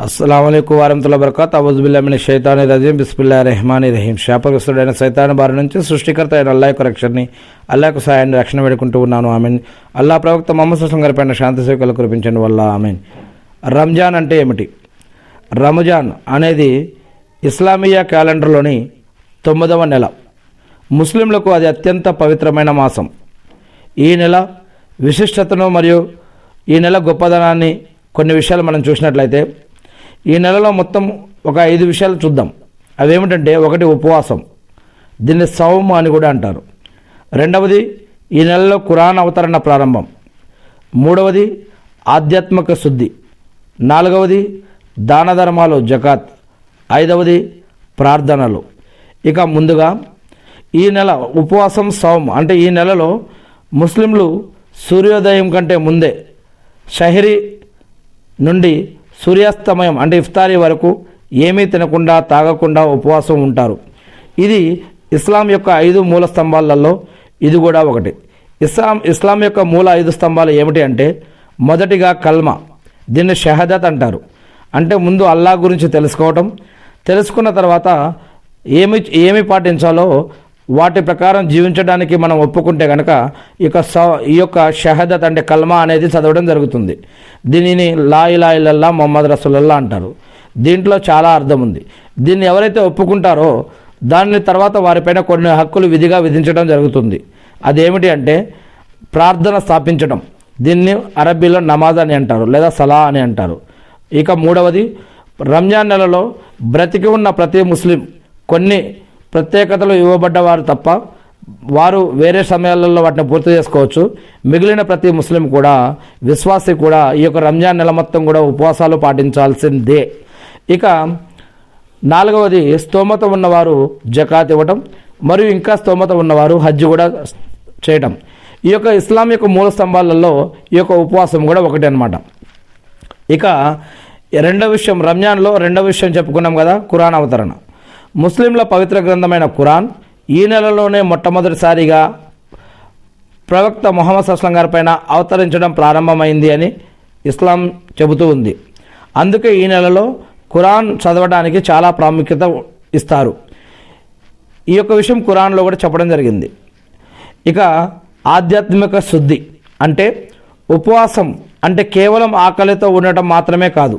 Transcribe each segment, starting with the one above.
అస్సలాముఅలైకుం వరహమతుల్లాహి వబరకాతుహు. అఊజుబిల్లాహి మినష్ షైతానిర్ రజీం. బిస్మిల్లాహిర్ రహమానిర్ రహీం. శాపగ్రస్తుడైన సైతాను బారి నుంచి సృష్టికర్త అయిన అల్లాహ్ యొక్క రక్షణని, అల్లాహ్ యొక్క సహాయాన్ని, రక్షణ వేడుకుంటూ ఉన్నాను. ఆమీన్. అల్లాహ్ ప్రవక్త ముహమ్మద్ సల్లల్లాహు అలైహి వసల్లం గారిపైన శాంతి సేవకులు కురిపించండి వల్ల ఆమీన్. రంజాన్ అంటే ఏమిటి? రంజాన్ అనేది ఇస్లామీయ క్యాలెండర్లోని 9వ నెల. ముస్లింలకు అది అత్యంత పవిత్రమైన మాసం. ఈ నెల విశిష్టతను మరియు ఈ నెల గొప్పదనాన్ని కొన్ని విషయాలు మనం చూసినట్లయితే, ఈ నెలలో మొత్తం ఒక 5 విషయాలు చూద్దాం. అవేమిటంటే, ఒకటి ఉపవాసం, దీన్ని సౌమ్ అని కూడా అంటారు. రెండవది, ఈ నెలలో ఖురాన్ అవతరణ ప్రారంభం. మూడవది, ఆధ్యాత్మిక శుద్ధి. నాలుగవది, దాన ధర్మాలు జకాత్. ఐదవది, ప్రార్థనలు. ఇక ముందుగా ఈ నెల ఉపవాసం సౌమ్ అంటే ఈ నెలలో ముస్లింలు సూర్యోదయం కంటే ముందే షహరీ నుండి సూర్యాస్తమయం అంటే ఇఫ్తారీ వరకు ఏమీ తినకుండా తాగకుండా ఉపవాసం ఉంటారు. ఇది ఇస్లాం యొక్క 5 మూల స్తంభాలలో ఇది కూడా ఒకటి. ఇస్లాం యొక్క మూల 5 స్తంభాలు ఏమిటి అంటే, మొదటిగా కల్మా, దీన్ని షహదత్ అంటారు. అంటే ముందు అల్లాహ్ గురించి తెలుసుకోవటం, తెలుసుకున్న తర్వాత ఏమి పాటించాలో వాటి ప్రకారం జీవించడానికి మనం ఒప్పుకుంటే కనుక ఈ యొక్క షహదత్ అంటే కల్మా అనేది చదవడం జరుగుతుంది. దీనిని లా ఇలాహ ఇల్లల్లాహ్ ముహమ్మద్ రసూలుల్లాహ్ అంటారు. దీంట్లో చాలా అర్థం ఉంది. దీన్ని ఎవరైతే ఒప్పుకుంటారో దాని తర్వాత వారిపైన కొన్ని హక్కులు విధిగా విధించడం జరుగుతుంది. అదేమిటి అంటే, ప్రార్థన స్థాపించడం, దీన్ని అరబీలో నమాజ్ అని అంటారు లేదా సలా అని అంటారు. ఇక మూడవది, రంజాన్ నెలలో బ్రతికి ఉన్న ప్రతి ముస్లిం కొన్ని ప్రత్యేకతలు ఇవ్వబడ్డవారు తప్ప వారు వేరే సమయాలలో వాటిని పూర్తి చేసుకోవచ్చు. మిగిలిన ప్రతి ముస్లిం కూడా, విశ్వాసి కూడా ఈ యొక్క రంజాన్ నెల మొత్తం కూడా ఉపవాసాలు పాటించాల్సిందే. ఇక నాలుగవది, స్తోమత ఉన్నవారు జకాత్ ఇవ్వటం, మరియు ఇంకా స్తోమత ఉన్నవారు హజ్ కూడా చేయటం. ఈ యొక్క ఇస్లాం యొక్క మూల స్తంభాలలో ఈ యొక్క ఉపవాసం కూడా ఒకటి అన్నమాట. ఇక రెండవ విషయం, రంజాన్లో రెండవ విషయం చెప్పుకున్నాం కదా, ఖురాన్ అవతరణ. ముస్లింల పవిత్ర గ్రంథమైన ఖురాన్ ఈ నెలలోనే మొట్టమొదటిసారిగా ప్రవక్త ముహమ్మద్ సల్లల్లాహు అలైహి వసల్లం గారిపైన అవతరించడం ప్రారంభమైంది అని ఇస్లాం చెబుతూ ఉంది. అందుకే ఈ నెలలో ఖురాన్ చదవడానికి చాలా ప్రాముఖ్యత ఇస్తారు. ఈ యొక్క విషయం ఖురాన్లో కూడా చెప్పడం జరిగింది. ఇక ఆధ్యాత్మిక శుద్ధి అంటే, ఉపవాసం అంటే కేవలం ఆకలితో ఉండటం మాత్రమే కాదు,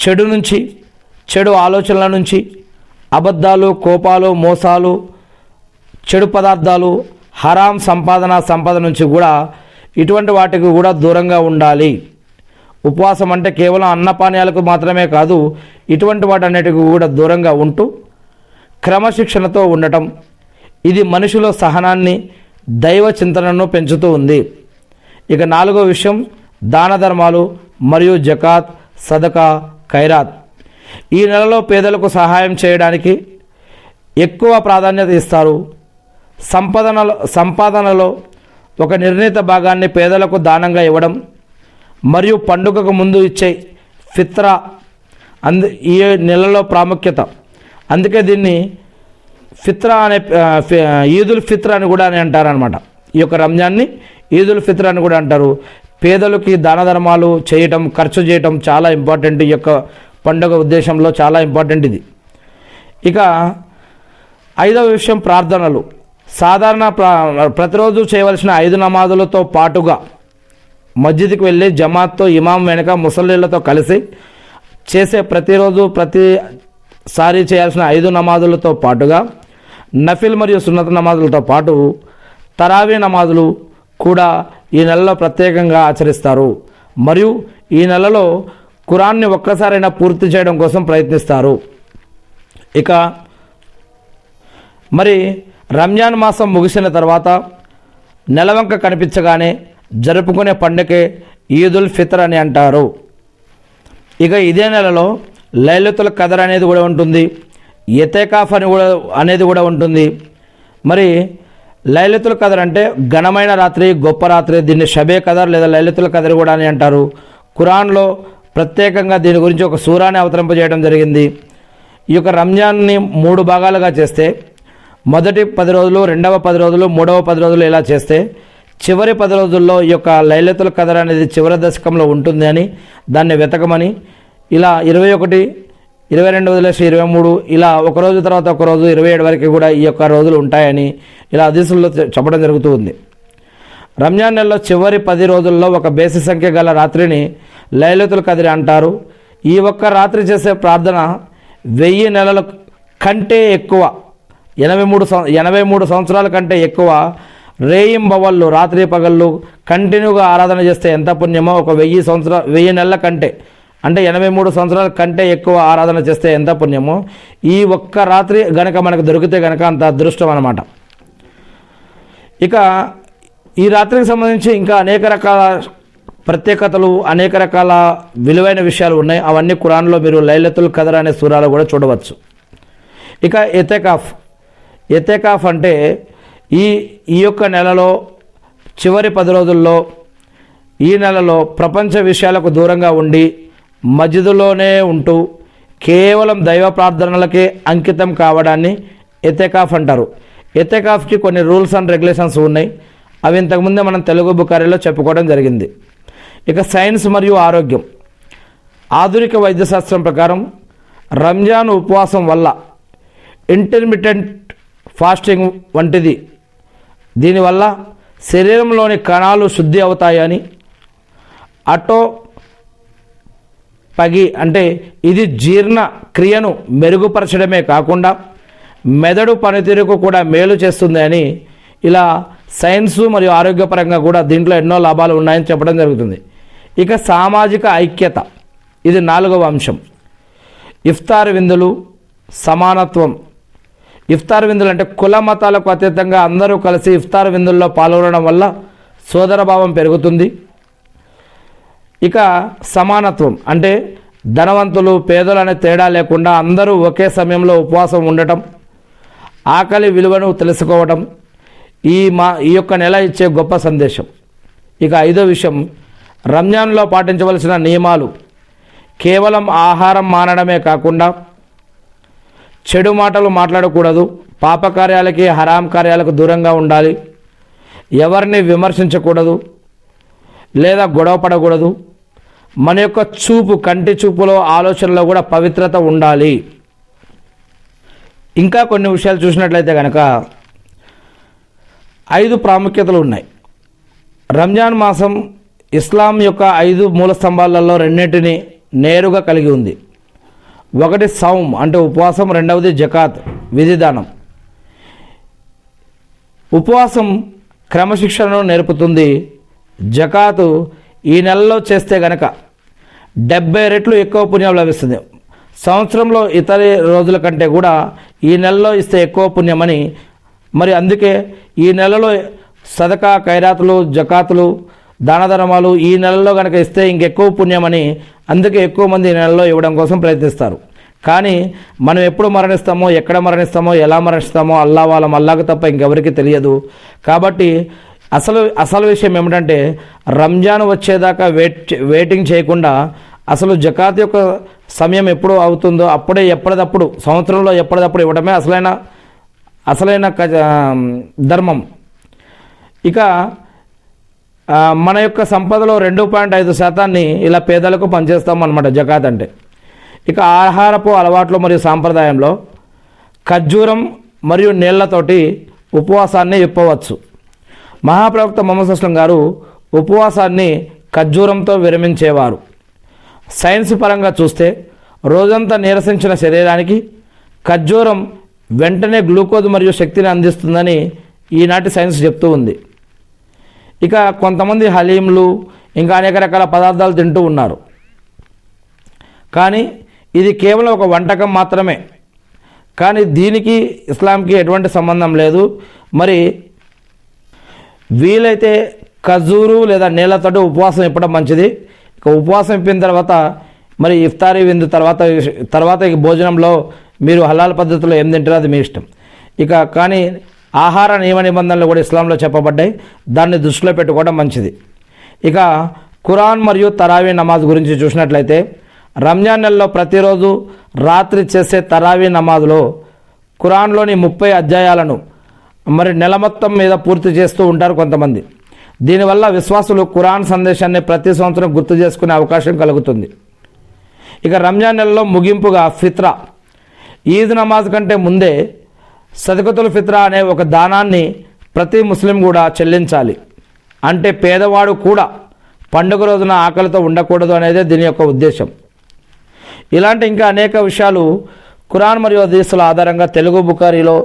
చెడు నుంచి, చెడు ఆలోచనల నుంచి, అబద్ధాలు, కోపాలు, మోసాలు, చెడు పదార్థాలు, హరాం సంపద నుంచి కూడా, ఇటువంటి వాటికి కూడా దూరంగా ఉండాలి. ఉపవాసం అంటే కేవలం అన్నపానీయాలకు మాత్రమే కాదు, ఇటువంటి వాటన్నిటికి కూడా దూరంగా ఉంటూ క్రమశిక్షణతో ఉండటం. ఇది మనిషిలో సహనాన్ని, దైవ చింతనను పెంచుతూ ఉంది. ఇక నాలుగో విషయం, దాన ధర్మాలు మరియు జకాత్, సదకా, ఖైరాత్. ఈ నెలలో పేదలకు సహాయం చేయడానికి ఎక్కువ ప్రాధాన్యత ఇస్తారు. సంపాదనలో ఒక నిర్ణీత భాగాన్ని పేదలకు దానంగా ఇవ్వడం, మరియు పండుగకు ముందు ఇచ్చే ఫిత్రా ఈ నెలలో ప్రాముఖ్యత. అందుకే దీన్ని ఫిత్రా అనే ఈదుల్ ఫిత్ర్ అని కూడా అంటారనమాట. ఈ యొక్క రంజాన్ని ఈదుల్ ఫిత్ర్ అని కూడా అంటారు. పేదలకి దాన ధర్మాలు చేయటం, ఖర్చు చేయటం చాలా ఇంపార్టెంట్. ఈ యొక్క పండుగ ఉద్దేశంలో చాలా ఇంపార్టెంట్ ఇది. ఇక ఐదవ విషయం, ప్రార్థనలు. సాధారణ ప్రతిరోజు చేయవలసిన 5 నమాజులతో పాటుగా మస్జిద్కి వెళ్ళి జమాత్తో, ఇమాం వెనుక ముసల్లీలతో కలిసి చేసే ప్రతిసారి చేయాల్సిన 5 నమాజులతో పాటుగా నఫిల్ మరియు సున్నత్ నమాజులతో పాటు తరావీ నమాజులు కూడా ఈ నెలలో ప్రత్యేకంగా ఆచరిస్తారు. మరియు ఈ నెలలో ఖురాన్ని ఒక్కసారైనా పూర్తి చేయడం కోసం ప్రయత్నిస్తారు. ఇక మరి రంజాన్ మాసం ముగిసిన తర్వాత నెలవంక కనిపించగానే జరుపుకునే పండుగే ఈదుల్ ఫిత్ర్ అని అంటారు. ఇక ఇదే నెలలో లైలతుల్ కదర్ అనేది కూడా ఉంటుంది, ఎతేకాఫ్ అనేది కూడా ఉంటుంది. మరి లైలతుల్ కదర్ అంటే ఘనమైన రాత్రి, గొప్ప రాత్రి. దీన్ని షబే కదర్ లేదా లైలతుల్ కదర్ కూడా అని అంటారు. ఖురాన్లో ప్రత్యేకంగా దీని గురించి ఒక సూరాని అవతరింపజేయడం జరిగింది. ఈ యొక్క రంజాన్ని 3 భాగాలుగా చేస్తే, మొదటి 10 రోజులు, రెండవ 10 రోజులు, మూడవ 10 రోజులు ఇలా చేస్తే, చివరి 10 రోజుల్లో ఈ యొక్క లైలతుల్ కదర్ అనేది చివరి దశకంలో ఉంటుంది అని, దాన్ని వెతకమని ఇలా 21, 22 వదిలేసి 23, ఇలా ఒక రోజు తర్వాత ఒక రోజు 27 వరకు కూడా ఈ యొక్క రోజులు ఉంటాయని ఇలా హదీసుల్లో చెప్పడం జరుగుతూ ఉంది. రంజాన్ నెలలో చివరి 10 రోజుల్లో ఒక బేసి సంఖ్య గల రాత్రిని లైలతుల్ ఖద్ర్ అంటారు. ఈ ఒక్క రాత్రి చేసే ప్రార్థన 1000 నెలల కంటే ఎక్కువ, 83 సంవత్సరాల కంటే ఎక్కువ రేయింబవళ్ళు రాత్రి పగళ్ళు కంటిన్యూగా ఆరాధన చేస్తే ఎంత పుణ్యమో, ఒక 1000 నెలల కంటే అంటే 83 సంవత్సరాల కంటే ఎక్కువ ఆరాధన చేస్తే ఎంత పుణ్యమో ఈ ఒక్క రాత్రి గనక మనకు దొరికితే గనక అంత అదృష్టం అన్నమాట. ఇక ఈ రాత్రికి సంబంధించి ఇంకా అనేక రకాల ప్రత్యేకతలు, అనేక రకాల విలువైన విషయాలు ఉన్నాయి. అవన్నీ ఖురాన్లో మీరు లైలతుల్ ఖద్ర్ అనే సూరాలో కూడా చూడవచ్చు. ఇక ఎతేకాఫ్ అంటే ఈ యొక్క నెలలో చివరి 10 రోజుల్లో ఈ నెలలో ప్రపంచ విషయాలకు దూరంగా ఉండి మస్జిదులోనే ఉంటూ కేవలం దైవ ప్రార్థనలకే అంకితం కావడాన్ని ఎతేకాఫ్ అంటారు. ఎతేకాఫ్కి కొన్ని రూల్స్ అండ్ రెగ్యులేషన్స్ ఉన్నాయి. అవి ఇంతకుముందే మనం తెలుగు బుఖారీలో చెప్పుకోవడం జరిగింది. ఇక సైన్స్ మరియు ఆరోగ్యం. ఆధునిక వైద్యశాస్త్రం ప్రకారం రంజాన్ ఉపవాసం వల్ల ఇంటర్మిటెంట్ ఫాస్టింగ్ వంటిది, దీనివల్ల శరీరంలోని కణాలు శుద్ధి అవుతాయని, పగి అంటే ఇది జీర్ణ క్రియను మెరుగుపరచడమే కాకుండా మెదడు పనితీరుకు కూడా మేలు చేస్తుంది అని ఇలా సైన్స్ మరియు ఆరోగ్యపరంగా కూడా దీంట్లో ఎన్నో లాభాలు ఉన్నాయని చెప్పడం జరుగుతుంది. ఇక సామాజిక ఐక్యత, ఇది 4వ అంశం. ఇఫ్తార్ విందులు, సమానత్వం. ఇఫ్తార్ విందులు అంటే కుల మతాలకు అతీతంగా అందరూ కలిసి ఇఫ్తార్ విందుల్లో పాల్గొనడం వల్ల సోదరభావం పెరుగుతుంది. ఇక సమానత్వం అంటే ధనవంతులు పేదలు అనే తేడా లేకుండా అందరూ ఒకే సమయంలో ఉపవాసం ఉండటం, ఆకలి విలువను తెలుసుకోవడం ఈ యొక్క నెల ఇచ్చే గొప్ప సందేశం. ఇక 5వ విషయం, రంజాన్లో పాటించవలసిన నియమాలు. కేవలం ఆహారం మానడమే కాకుండా చెడు మాటలు మాట్లాడకూడదు, పాపకార్యాలకి హరాం కార్యాలకు దూరంగా ఉండాలి, ఎవరిని విమర్శించకూడదు లేదా గొడవ పడకూడదు, మన యొక్క చూపు, కంటి చూపులో ఆలోచనలో కూడా పవిత్రత ఉండాలి. ఇంకా కొన్ని విషయాలు చూసినట్లయితే కనుక 5 ప్రాముఖ్యతలు ఉన్నాయి. రంజాన్ మాసం ఇస్లాం యొక్క 5 మూల స్తంభాలలో 2 నేరుగా కలిగి ఉంది. ఒకటి సౌమ్ అంటే ఉపవాసం, రెండవది జకాత్ విధిదానం. ఉపవాసం క్రమశిక్షణను నేర్పుతుంది. జకాతు ఈ నెలలో చేస్తే గనక 70 రెట్లు ఎక్కువ పుణ్యం లభిస్తుంది. సంవత్సరంలో ఇతర రోజుల కంటే కూడా ఈ నెలలో ఇస్తే ఎక్కువ పుణ్యమని, మరి అందుకే ఈ నెలలో సదకా, ఖైరాతులు, జకాతులు, దాన ధర్మాలు ఈ నెలలో కనుక ఇస్తే ఇంకెక్కువ పుణ్యమని, అందుకే ఎక్కువ మంది ఈ నెలలో ఇవ్వడం కోసం ప్రయత్నిస్తారు. కానీ మనం ఎప్పుడు మరణిస్తామో, ఎక్కడ మరణిస్తామో, ఎలా మరణిస్తామో అల్లాహకు తప్ప ఇంకెవరికి తెలియదు. కాబట్టి అసలు విషయం ఏమిటంటే రంజాన్ వచ్చేదాకా వెయిటింగ్ చేయకుండా అసలు జకాత్ యొక్క సమయం ఎప్పుడు అవుతుందో అప్పుడే ఎప్పటిదప్పుడు సంవత్సరంలో ఎప్పటిదప్పుడు ఇవ్వడమే అసలైన ధర్మం. ఇక మన యొక్క సంపదలో 2.5% ఇలా పేదలకు పనిచేస్తాం అన్నమాట జకాత్ అంటే. ఇక ఆహారపు అలవాట్లు మరియు సాంప్రదాయంలో ఖర్జూరం మరియు నీళ్లతోటి ఉపవాసాన్ని ఇప్పవచ్చు. మహాప్రవక్త ముహమ్మద్ సల్లల్లాహు అలైహి వసల్లం గారు ఉపవాసాన్ని ఖర్జూరంతో విరమించేవారు. సైన్స్ పరంగా చూస్తే రోజంతా నీరసించిన శరీరానికి ఖర్జూరం వెంటనే గ్లూకోజ్ మరియు శక్తిని అందిస్తుందని ఈనాటి సైన్స్ చెప్తూ ఉంది. ఇక కొంతమంది హలీంలు ఇంకా అనేక రకాల పదార్థాలు తింటూ ఉన్నారు. కానీ ఇది కేవలం ఒక వంటకం మాత్రమే. కానీ దీనికి ఇస్లాంకి ఎటువంటి సంబంధం లేదు. మరి వీలైతే ఖర్జూరు లేదా నీళ్ళతోటి ఉపవాసం ఇప్పడం మంచిది. ఇక ఉపవాసం ఇప్పిన తర్వాత మరి ఇఫ్తారీ విందు తర్వాత ఇక భోజనంలో మీరు హలాల్ పద్ధతిలో ఏం తింటారో అది మీ ఇష్టం. ఇక కానీ ఆహార నియమ నిబంధనలు కూడా ఇస్లాంలో చెప్పబడ్డాయి. దాన్ని దృష్టిలో పెట్టుకోవడం మంచిది. ఇక ఖురాన్ మరియు తరావీ నమాజ్ గురించి చూసినట్లయితే రంజాన్ నెలలో ప్రతిరోజు రాత్రి చేసే తరావీ నమాజ్లో ఖురాన్లోని 30 అధ్యాయాలను మరి నెల మొత్తం మీద పూర్తి చేస్తూ ఉంటారు కొంతమంది. దీనివల్ల విశ్వాసులు ఖురాన్ సందేశాన్ని ప్రతి సంవత్సరం గుర్తు చేసుకునే అవకాశం కలుగుతుంది. ఇక రంజాన్ నెలలో ముగింపుగా ఫిత్రా, ఈద్ నమాజ్ కంటే ముందే సదకతుల్ ఫిత్రా అనే ఒక దానాన్ని ప్రతి ముస్లిం కూడా చెల్లించాలి. అంటే పేదవాడు కూడా పండుగ రోజున ఆకలితో ఉండకూడదు అనేది దీని యొక్క ఉద్దేశం. ఇలాంటి ఇంకా అనేక విషయాలు ఖురాన్ మరియు హదీసుల ఆధారంగా తెలుగు బుఖారీలో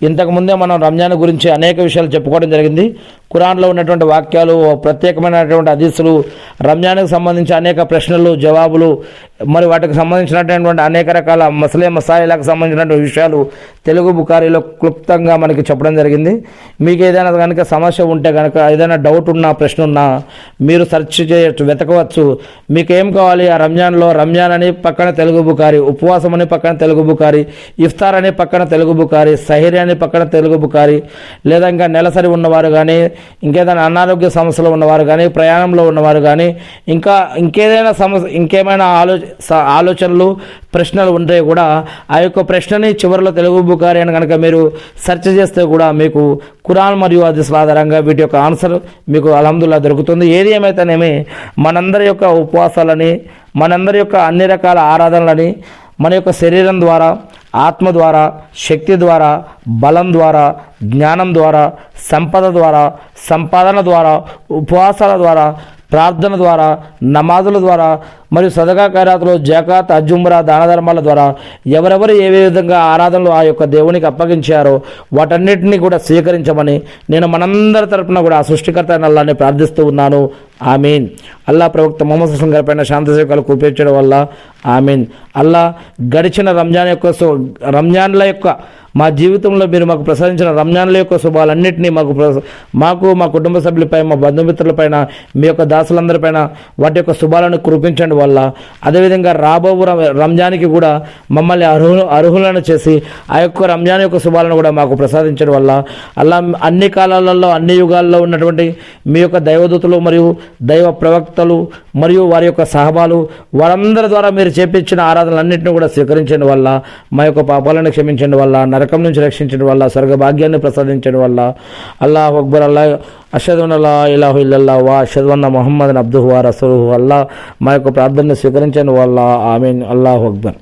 ఇంతకుముందే మనం రంజాన్ గురించి అనేక విషయాలు చెప్పుకోవడం జరిగింది. ఖురాన్లో ఉన్నటువంటి వాక్యాలు, ప్రత్యేకమైనటువంటి హదీసులు, రంజాన్కి సంబంధించి అనేక ప్రశ్నలు, జవాబులు, మరి వాటికి సంబంధించినటువంటి అనేక రకాల మసాయిలకు సంబంధించినటువంటి విషయాలు తెలుగు బుఖారీలో క్లుప్తంగా మనకి చెప్పడం జరిగింది. మీకు ఏదైనా కనుక సమస్య ఉంటే కనుక, ఏదైనా డౌట్ ఉన్నా, ప్రశ్న ఉన్నా మీరు సెర్చ్ చేయొచ్చు, వెతకవచ్చు. మీకు ఏం కావాలి, ఆ రంజాన్లో రంజాన్ అని పక్కన తెలుగు బుఖారీ, ఉపవాసం అని పక్కన తెలుగు బుఖారీ, ఇఫ్తార్ అని పక్కన తెలుగు బుఖారీ, సహిరి అని పక్కన తెలుగు బుఖారీ, లేదా ఇంకా నెలసరి ఉన్నవారు కానీ, ఇంకేదైనా అనారోగ్య సమస్యలు ఉన్నవారు కానీ, ప్రయాణంలో ఉన్నవారు కానీ, ఇంకేదైనా సమస్య, ఇంకేమైనా ఆలోచనలు, ప్రశ్నలు ఉంటే కూడా ఆ యొక్క ప్రశ్నని చివరిలో తెలుగు బుఖారీ అని కనుక మీరు సెర్చ్ చేస్తే కూడా మీకు ఖురాన్ మరియు హదీసుల ఆధారంగా వీటి యొక్క ఆన్సర్ మీకు అల్హమ్దులిల్లాహ్ దొరుకుతుంది. ఏది ఏమైతేనేమి మనందరి యొక్క ఉపవాసాలని, మనందరి యొక్క అన్ని రకాల ఆరాధనలని మన యొక్క శరీరం ద్వారా, ఆత్మ ద్వారా, శక్తి ద్వారా, బలం ద్వారా, జ్ఞానం ద్వారా, సంపద ద్వారా, సంపాదన ద్వారా, ఉపవాసాల ద్వారా, ప్రార్థన ద్వారా, నమాజుల ద్వారా మరియు సదకా ఖైరాతులు, జకాత్, హజ్, ఉమ్రా, దాన ధర్మాల ద్వారా ఎవరెవరు ఏ విధంగా ఆరాధనలు ఆ యొక్క దేవునికి అప్పగించారో వాటన్నిటినీ కూడా స్వీకరించమని నేను మనందరి తరపున కూడా ఆ సృష్టికర్త అయిన అల్లాహ్ని ప్రార్థిస్తూ ఉన్నాను. ఆమీన్. అల్లా ప్రవక్త ముహమ్మద్ సల్లల్లాహు అలైహి వసల్లం పైన శాంతి సేవలు కురిపించడం వల్ల ఆమీన్. అల్లా గడిచిన రంజాన్ల యొక్క మా జీవితంలో మీరు మాకు ప్రసాదించిన రంజాన్ల యొక్క శుభాలన్నింటినీ మాకు మా కుటుంబ సభ్యులపై, మా బంధుమిత్రులపైన, మీ యొక్క దాసులందరిపైన వాటి యొక్క శుభాలను కురిపించండి వల్ల, అదేవిధంగా రాబో రంజాన్కి కూడా మమ్మల్ని అర్హులను చేసి ఆ యొక్క రంజాన్ యొక్క శుభాలను కూడా మాకు ప్రసాదించడం వల్ల అల్లా అన్ని కాలాలలో, అన్ని యుగాల్లో ఉన్నటువంటి మీ యొక్క దైవదూతలు మరియు దైవ ప్రవక్తలు మరియు వారి యొక్క సహబాలు, వారందరి ద్వారా మీరు చేపించిన ఆరాధనలన్నింటినీ కూడా స్వీకరించడం వల్ల, మా యొక్క పాపాలను క్షమించడం వల్ల, నరకం నుంచి రక్షించడం వల్ల, స్వర్గ భాగ్యాన్ని ప్రసాదించడం వల్ల, అల్లాహు అక్బర్. అషహదు అన్ లా ఇలాహా ఇల్లల్లాహ్ వ అషహదు అన్న ముహమ్మదన్ అబ్దుహు వ రసూలుహు. అల్లా మా యొక్క ప్రార్థనను స్వీకరించడం వల్ల ఆమీన్. అల్లాహు అక్బర్.